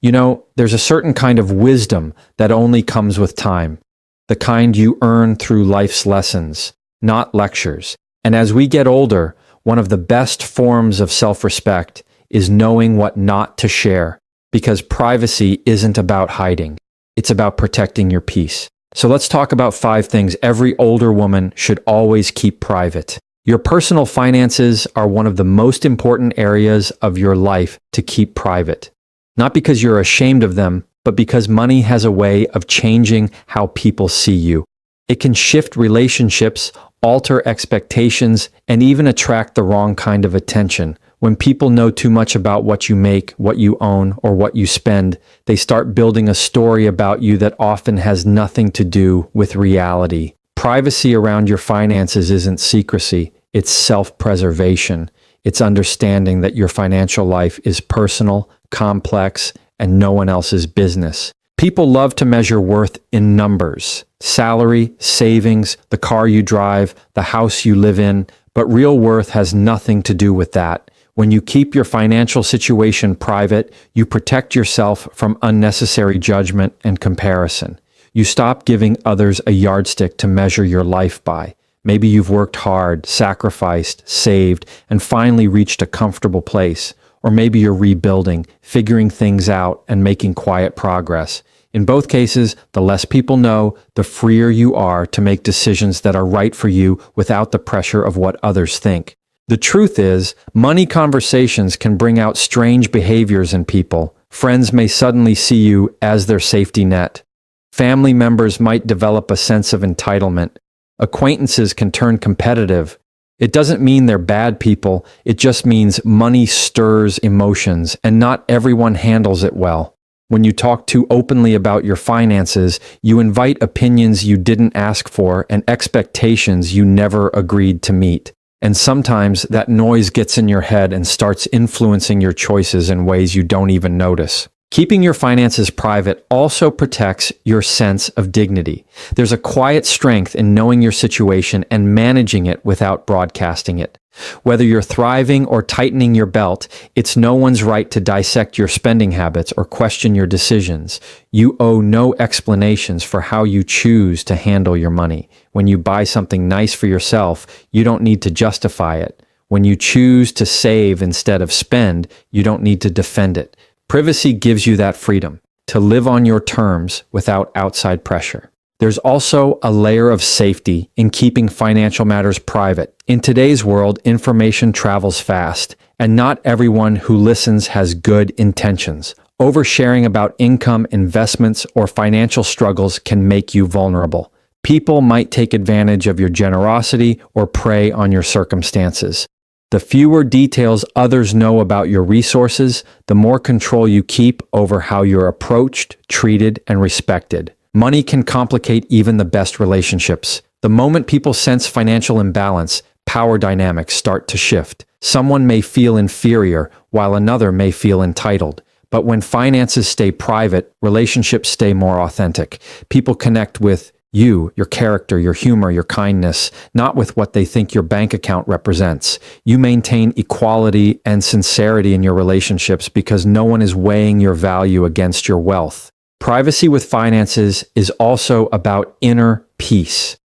You know, there's a certain kind of wisdom that only comes with time, the kind you earn through life's lessons, not lectures. And as we get older, one of the best forms of self-respect is knowing what not to share, because privacy isn't about hiding. It's about protecting your peace. So let's talk about 5 things every older woman should always keep private. Your personal finances are one of the most important areas of your life to keep private. Not because you're ashamed of them, but because money has a way of changing how people see you. It can shift relationships, alter expectations, and even attract the wrong kind of attention. When people know too much about what you make, what you own, or what you spend, they start building a story about you that often has nothing to do with reality. Privacy around your finances isn't secrecy, it's self-preservation. It's understanding that your financial life is personal, complex, and no one else's business. People love to measure worth in numbers: salary, savings, the car you drive, the house you live in, but real worth has nothing to do with that. When you keep your financial situation private, you protect yourself from unnecessary judgment and comparison. You stop giving others a yardstick to measure your life by. Maybe you've worked hard, sacrificed, saved, and finally reached a comfortable place. Or maybe you're rebuilding, figuring things out, and making quiet progress. In both cases, the less people know, the freer you are to make decisions that are right for you without the pressure of what others think. The truth is, money conversations can bring out strange behaviors in people. Friends may suddenly see you as their safety net. Family members might develop a sense of entitlement. Acquaintances can turn competitive. It doesn't mean they're bad people, it just means money stirs emotions, and not everyone handles it well. When you talk too openly about your finances, you invite opinions you didn't ask for and expectations you never agreed to meet. And sometimes that noise gets in your head and starts influencing your choices in ways you don't even notice. Keeping your finances private also protects your sense of dignity. There's a quiet strength in knowing your situation and managing it without broadcasting it. Whether you're thriving or tightening your belt, it's no one's right to dissect your spending habits or question your decisions. You owe no explanations for how you choose to handle your money. When you buy something nice for yourself, you don't need to justify it. When you choose to save instead of spend, you don't need to defend it. Privacy gives you that freedom to live on your terms without outside pressure. There's also a layer of safety in keeping financial matters private. In today's world, information travels fast, and not everyone who listens has good intentions. Oversharing about income, investments, or financial struggles can make you vulnerable. People might take advantage of your generosity or prey on your circumstances. The fewer details others know about your resources, the more control you keep over how you're approached, treated, and respected. Money can complicate even the best relationships. The moment people sense financial imbalance, power dynamics start to shift. Someone may feel inferior, while another may feel entitled. But when finances stay private, relationships stay more authentic. People connect with you, your character, your humor, your kindness, not with what they think your bank account represents. You maintain equality and sincerity in your relationships because no one is weighing your value against your wealth. Privacy with finances is also about inner peace.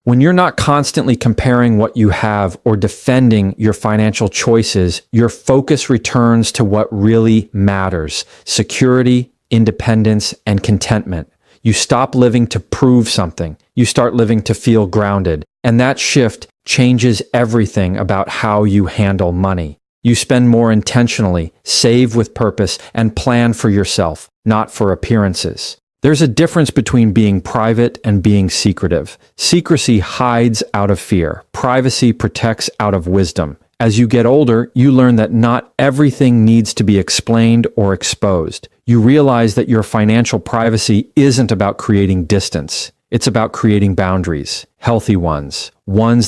When you're not constantly comparing what you have or defending your financial choices, your focus returns to what really matters: security, independence, and contentment. You stop living to prove something. You start living to feel grounded. And that shift changes everything about how you handle money. You spend more intentionally, save with purpose, and plan for yourself, not for appearances. There's a difference between being private and being secretive. Secrecy hides out of fear. Privacy protects out of wisdom. As you get older, you learn that not everything needs to be explained or exposed. You realize that your financial privacy isn't about creating distance. It's about creating boundaries, healthy ones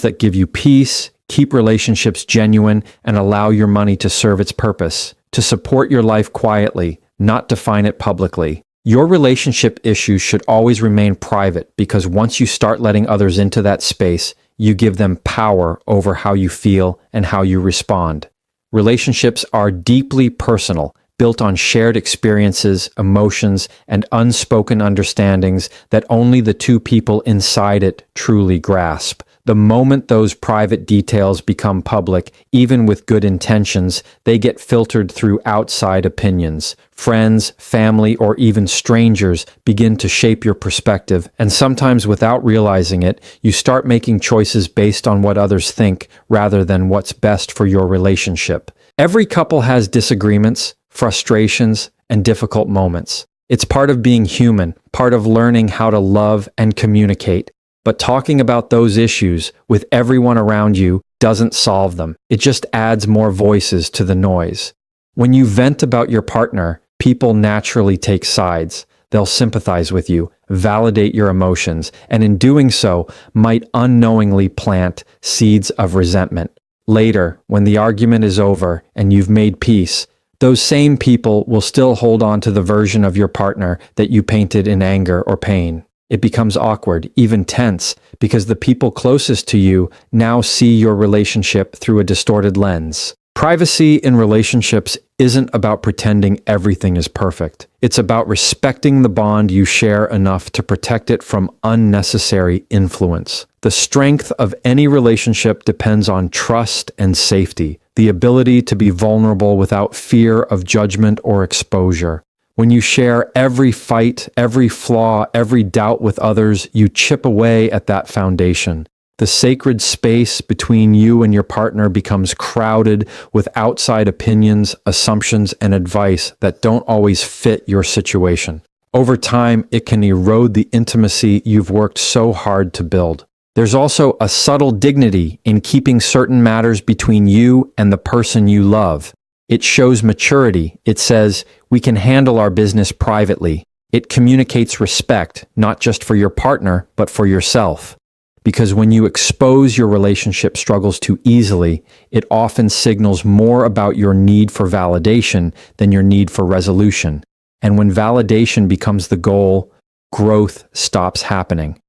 that give you peace, keep relationships genuine, and allow your money to serve its purpose, to support your life quietly, not define it publicly. Your relationship issues should always remain private because once you start letting others into that space, you give them power over how you feel and how you respond. Relationships are deeply personal. built on shared experiences, emotions, and unspoken understandings that only the two people inside it truly grasp. The moment those private details become public, even with good intentions, they get filtered through outside opinions. Friends, family, or even strangers begin to shape your perspective, and sometimes without realizing it, you start making choices based on what others think rather than what's best for your relationship. Every couple has disagreements, frustrations, and difficult moments. It's part of being human, part of learning how to love and communicate. But talking about those issues with everyone around you doesn't solve them. It just adds more voices to the noise. When you vent about your partner, people naturally take sides. They'll sympathize with you, validate your emotions, and in doing so, might unknowingly plant seeds of resentment. Later, when the argument is over and you've made peace, those same people will still hold on to the version of your partner that you painted in anger or pain. It becomes awkward, even tense, because the people closest to you now see your relationship through a distorted lens. Privacy in relationships isn't about pretending everything is perfect. It's about respecting the bond you share enough to protect it from unnecessary influence. The strength of any relationship depends on trust and safety, the ability to be vulnerable without fear of judgment or exposure. When you share every fight, every flaw, every doubt with others, you chip away at that foundation. The sacred space between you and your partner becomes crowded with outside opinions, assumptions, and advice that don't always fit your situation. Over time, it can erode the intimacy you've worked so hard to build. There's also a subtle dignity in keeping certain matters between you and the person you love. It shows maturity. It says, we can handle our business privately. It communicates respect, not just for your partner, but for yourself. Because when you expose your relationship struggles too easily, it often signals more about your need for validation than your need for resolution. And when validation becomes the goal, growth stops happening.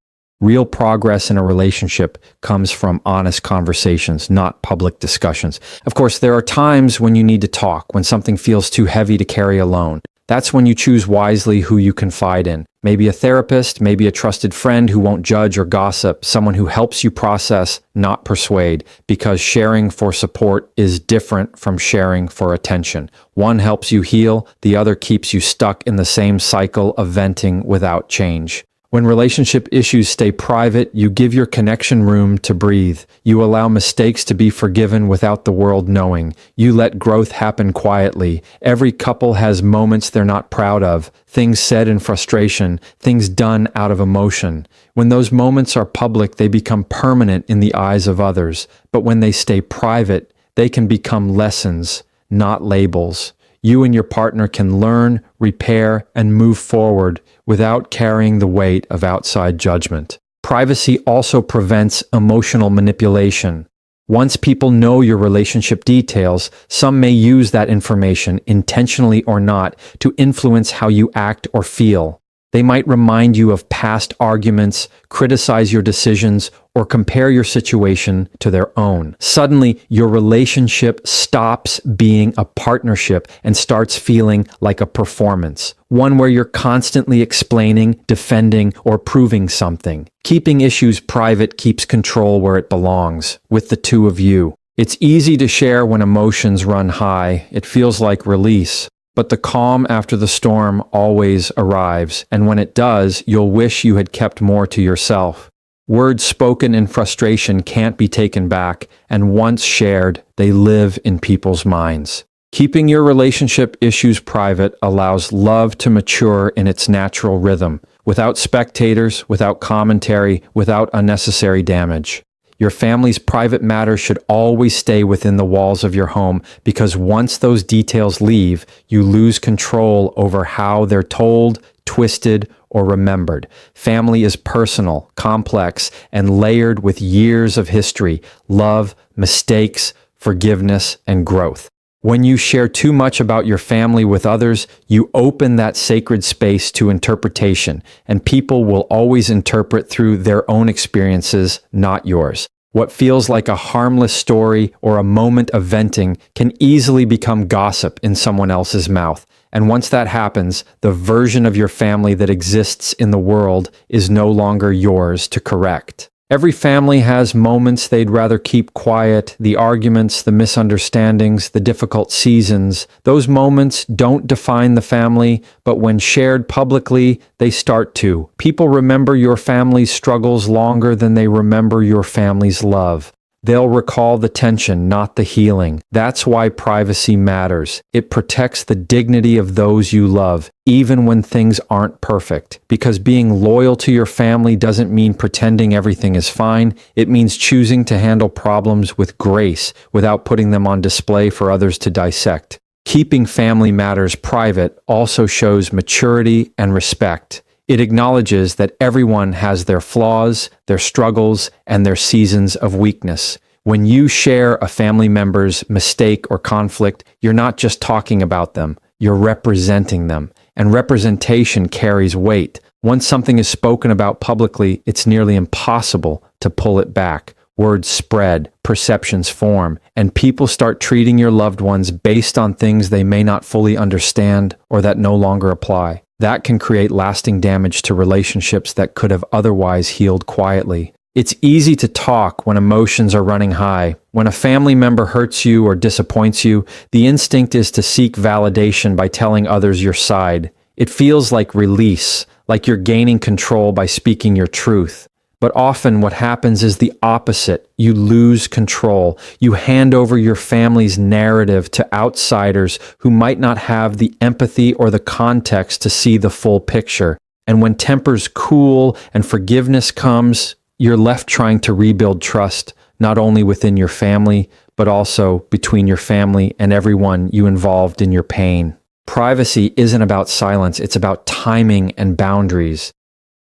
Real progress in a relationship comes from honest conversations, not public discussions. Of course, there are times when you need to talk, when something feels too heavy to carry alone. That's when you choose wisely who you confide in. Maybe a therapist, maybe a trusted friend who won't judge or gossip, someone who helps you process, not persuade, because sharing for support is different from sharing for attention. One helps you heal, the other keeps you stuck in the same cycle of venting without change. When relationship issues stay private, you give your connection room to breathe. You allow mistakes to be forgiven without the world knowing. You let growth happen quietly. Every couple has moments they're not proud of, things said in frustration, things done out of emotion. When those moments are public, they become permanent in the eyes of others. But when they stay private, they can become lessons, not labels. You and your partner can learn, repair, and move forward without carrying the weight of outside judgment. Privacy also prevents emotional manipulation. Once people know your relationship details, some may use that information, intentionally or not, to influence how you act or feel. They might remind you of past arguments, criticize your decisions, or compare your situation to their own. Suddenly, your relationship stops being a partnership and starts feeling like a performance, one where you're constantly explaining, defending, or proving something. Keeping issues private keeps control where it belongs, with the two of you. It's easy to share when emotions run high. It feels like release. But the calm after the storm always arrives, and when it does, you'll wish you had kept more to yourself. Words spoken in frustration can't be taken back, and once shared, they live in people's minds. Keeping your relationship issues private allows love to mature in its natural rhythm, without spectators, without commentary, without unnecessary damage. Your family's private matters should always stay within the walls of your home, because once those details leave, you lose control over how they're told, twisted, or remembered. Family is personal, complex, and layered with years of history, love, mistakes, forgiveness, and growth. When you share too much about your family with others, you open that sacred space to interpretation, and people will always interpret through their own experiences, not yours. What feels like a harmless story or a moment of venting can easily become gossip in someone else's mouth. And once that happens, the version of your family that exists in the world is no longer yours to correct. Every family has moments they'd rather keep quiet, the arguments, the misunderstandings, the difficult seasons. Those moments don't define the family, but when shared publicly, they start to. People remember your family's struggles longer than they remember your family's love. They'll recall the tension, not the healing. That's why privacy matters. It protects the dignity of those you love, even when things aren't perfect. Because being loyal to your family doesn't mean pretending everything is fine. It means choosing to handle problems with grace without putting them on display for others to dissect. Keeping family matters private also shows maturity and respect. It acknowledges that everyone has their flaws, their struggles, and their seasons of weakness. When you share a family member's mistake or conflict, you're not just talking about them, you're representing them. And representation carries weight. Once something is spoken about publicly, it's nearly impossible to pull it back. Words spread, perceptions form, and people start treating your loved ones based on things they may not fully understand or that no longer apply. That can create lasting damage to relationships that could have otherwise healed quietly. It's easy to talk when emotions are running high. When a family member hurts you or disappoints you, the instinct is to seek validation by telling others your side. It feels like release, like you're gaining control by speaking your truth. But often what happens is the opposite. You lose control. You hand over your family's narrative to outsiders who might not have the empathy or the context to see the full picture. And when tempers cool and forgiveness comes, you're left trying to rebuild trust, not only within your family, but also between your family and everyone you involved in your pain. Privacy isn't about silence. It's about timing and boundaries.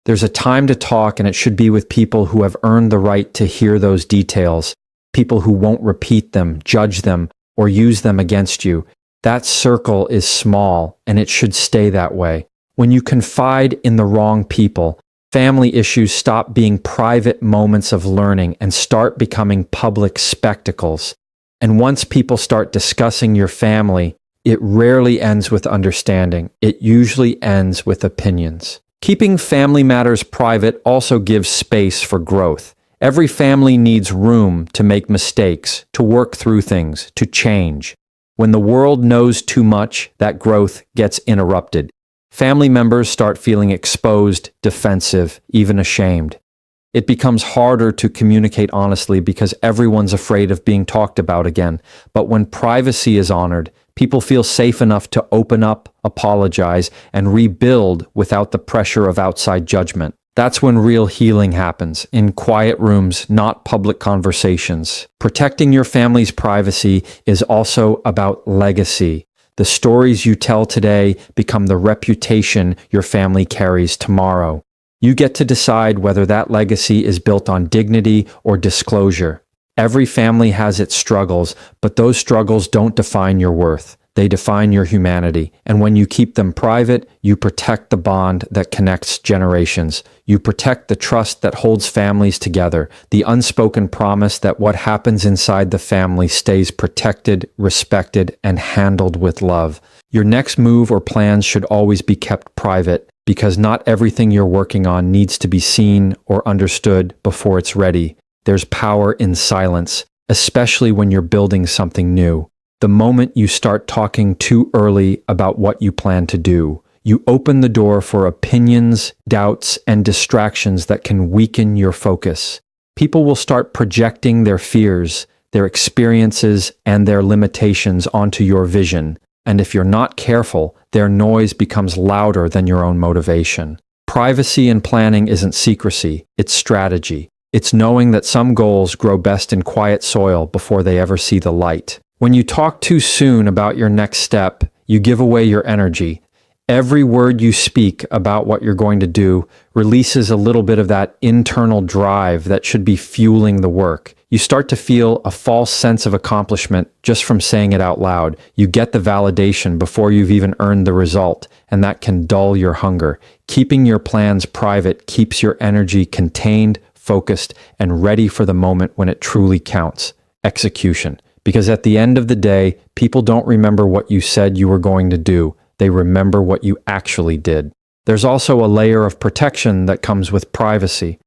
There's a time to talk, and it should be with people who have earned the right to hear those details, people who won't repeat them, judge them, or use them against you. That circle is small, and it should stay that way. When you confide in the wrong people, family issues stop being private moments of learning and start becoming public spectacles. And once people start discussing your family, it rarely ends with understanding. It usually ends with opinions. Keeping family matters private also gives space for growth. Every family needs room to make mistakes, to work through things, to change. When the world knows too much, that growth gets interrupted. Family members start feeling exposed, defensive, even ashamed. It becomes harder to communicate honestly because everyone's afraid of being talked about again. But when privacy is honored, people feel safe enough to open up, apologize, and rebuild without the pressure of outside judgment. That's when real healing happens, in quiet rooms, not public conversations. Protecting your family's privacy is also about legacy. The stories you tell today become the reputation your family carries tomorrow. You get to decide whether that legacy is built on dignity or disclosure. Every family has its struggles, but those struggles don't define your worth. They define your humanity. And when you keep them private, you protect the bond that connects generations. You protect the trust that holds families together, the unspoken promise that what happens inside the family stays protected, respected, and handled with love. Your next move or plans should always be kept private, because not everything you're working on needs to be seen or understood before it's ready. There's power in silence, especially when you're building something new. The moment you start talking too early about what you plan to do, you open the door for opinions, doubts, and distractions that can weaken your focus. People will start projecting their fears, their experiences, and their limitations onto your vision. And if you're not careful, their noise becomes louder than your own motivation. Privacy and planning isn't secrecy, it's strategy. It's knowing that some goals grow best in quiet soil before they ever see the light. When you talk too soon about your next step, you give away your energy. Every word you speak about what you're going to do releases a little bit of that internal drive that should be fueling the work. You start to feel a false sense of accomplishment just from saying it out loud. You get the validation before you've even earned the result, and that can dull your hunger. Keeping your plans private keeps your energy contained, focused, and ready for the moment when it truly counts. Execution. Because at the end of the day, people don't remember what you said you were going to do. They remember what you actually did. There's also a layer of protection that comes with privacy.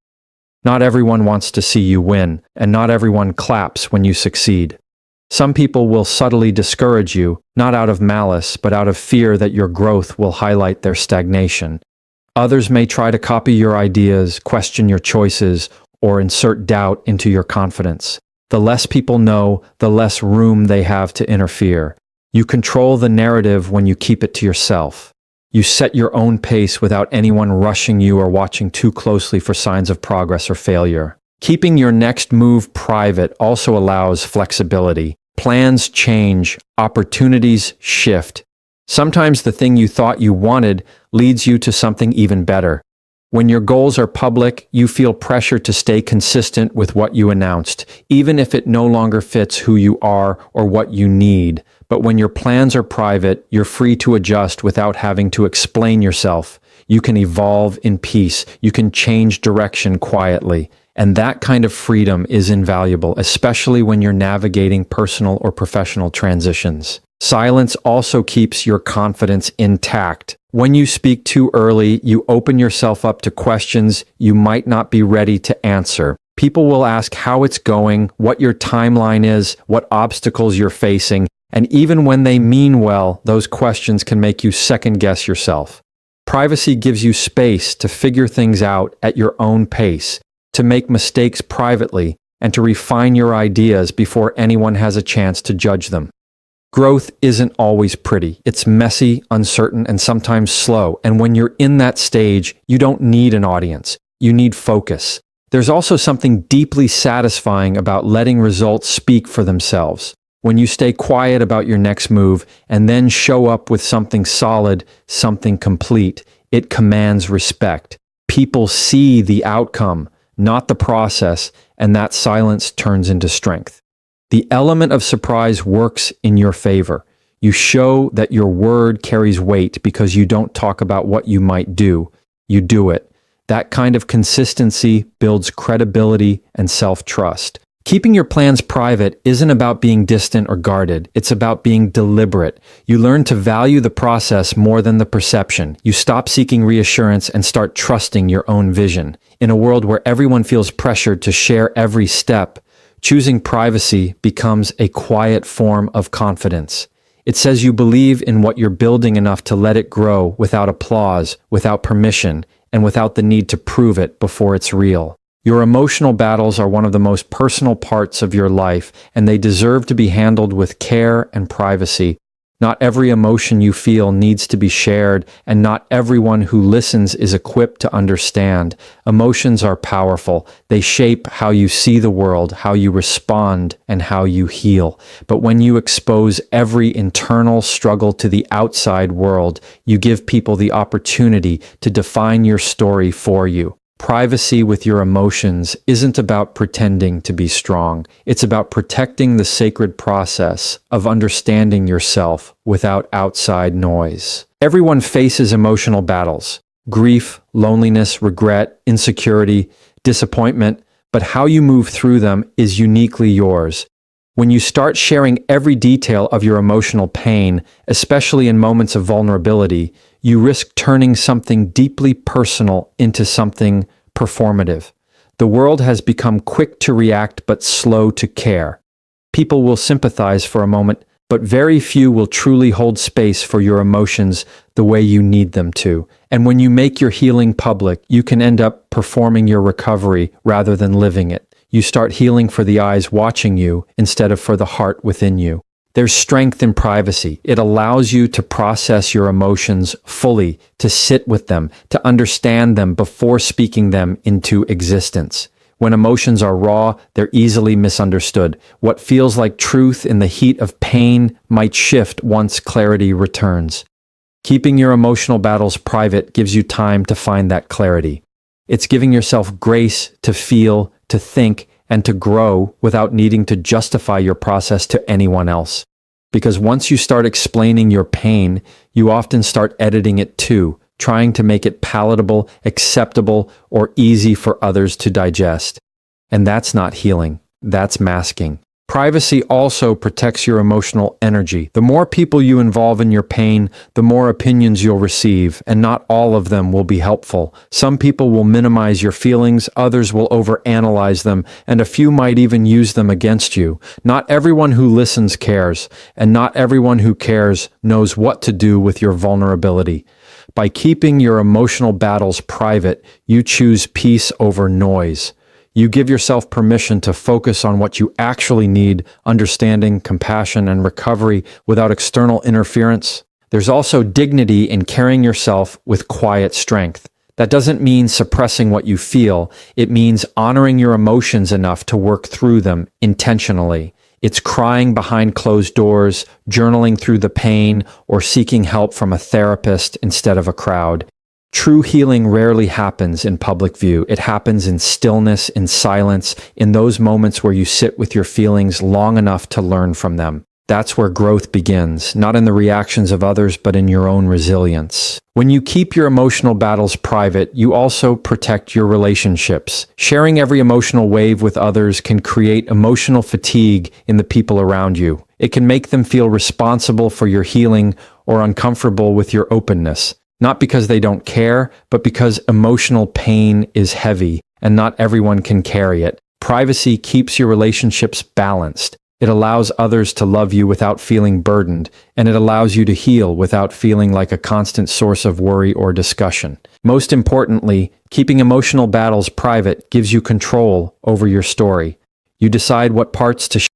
Not everyone wants to see you win, and not everyone claps when you succeed. Some people will subtly discourage you, not out of malice, but out of fear that your growth will highlight their stagnation. Others may try to copy your ideas, question your choices, or insert doubt into your confidence. The less people know, the less room they have to interfere. You control the narrative when you keep it to yourself. You set your own pace without anyone rushing you or watching too closely for signs of progress or failure. Keeping your next move private also allows flexibility. Plans change, opportunities shift. Sometimes the thing you thought you wanted leads you to something even better. When your goals are public, you feel pressure to stay consistent with what you announced, even if it no longer fits who you are or what you need. But when your plans are private, you're free to adjust without having to explain yourself. You can evolve in peace. You can change direction quietly. And that kind of freedom is invaluable, especially when you're navigating personal or professional transitions. Silence also keeps your confidence intact. When you speak too early, you open yourself up to questions you might not be ready to answer. People will ask how it's going, what your timeline is, what obstacles you're facing, and even when they mean well, those questions can make you second-guess yourself. Privacy gives you space to figure things out at your own pace, to make mistakes privately, and to refine your ideas before anyone has a chance to judge them. Growth isn't always pretty. It's messy, uncertain, and sometimes slow. And when you're in that stage, you don't need an audience. You need focus. There's also something deeply satisfying about letting results speak for themselves. When you stay quiet about your next move and then show up with something solid, something complete, it commands respect. People see the outcome, not the process, and that silence turns into strength. The element of surprise works in your favor. You show that your word carries weight because you don't talk about what you might do. You do it. That kind of consistency builds credibility and self-trust. Keeping your plans private isn't about being distant or guarded. It's about being deliberate. You learn to value the process more than the perception. You stop seeking reassurance and start trusting your own vision. In a world where everyone feels pressured to share every step, choosing privacy becomes a quiet form of confidence. It says you believe in what you're building enough to let it grow without applause, without permission, and without the need to prove it before it's real. Your emotional battles are one of the most personal parts of your life, and they deserve to be handled with care and privacy. Not every emotion you feel needs to be shared, and not everyone who listens is equipped to understand. Emotions are powerful. They shape how you see the world, how you respond, and how you heal. But when you expose every internal struggle to the outside world, you give people the opportunity to define your story for you. Privacy with your emotions isn't about pretending to be strong. It's about protecting the sacred process of understanding yourself without outside noise. Everyone faces emotional battles: grief, loneliness, regret, insecurity, disappointment, but how you move through them is uniquely yours. When you start sharing every detail of your emotional pain, especially in moments of vulnerability, you risk turning something deeply personal into something performative. The world has become quick to react but slow to care. People will sympathize for a moment, but very few will truly hold space for your emotions the way you need them to. And when you make your healing public, you can end up performing your recovery rather than living it. You start healing for the eyes watching you instead of for the heart within you. There's strength in privacy. It allows you to process your emotions fully, to sit with them, to understand them before speaking them into existence. When emotions are raw, they're easily misunderstood. What feels like truth in the heat of pain might shift once clarity returns. Keeping your emotional battles private gives you time to find that clarity. It's giving yourself grace to feel, to think, and to grow without needing to justify your process to anyone else. Because once you start explaining your pain, you often start editing it too, trying to make it palatable, acceptable, or easy for others to digest. And that's not healing. That's masking. Privacy also protects your emotional energy. The more people you involve in your pain, the more opinions you'll receive, and not all of them will be helpful. Some people will minimize your feelings, others will overanalyze them, and a few might even use them against you. Not everyone who listens cares, and not everyone who cares knows what to do with your vulnerability. By keeping your emotional battles private, you choose peace over noise. You give yourself permission to focus on what you actually need, understanding, compassion, and recovery without external interference. There's also dignity in carrying yourself with quiet strength. That doesn't mean suppressing what you feel. It means honoring your emotions enough to work through them intentionally. It's crying behind closed doors, journaling through the pain, or seeking help from a therapist instead of a crowd. True healing rarely happens in public view. It happens in stillness, in silence, in those moments where you sit with your feelings long enough to learn from them. That's where growth begins, not in the reactions of others, but in your own resilience. When you keep your emotional battles private, you also protect your relationships. Sharing every emotional wave with others can create emotional fatigue in the people around you. It can make them feel responsible for your healing or uncomfortable with your openness. Not because they don't care, but because emotional pain is heavy and not everyone can carry it. Privacy keeps your relationships balanced. It allows others to love you without feeling burdened, and it allows you to heal without feeling like a constant source of worry or discussion. Most importantly, keeping emotional battles private gives you control over your story. You decide what parts to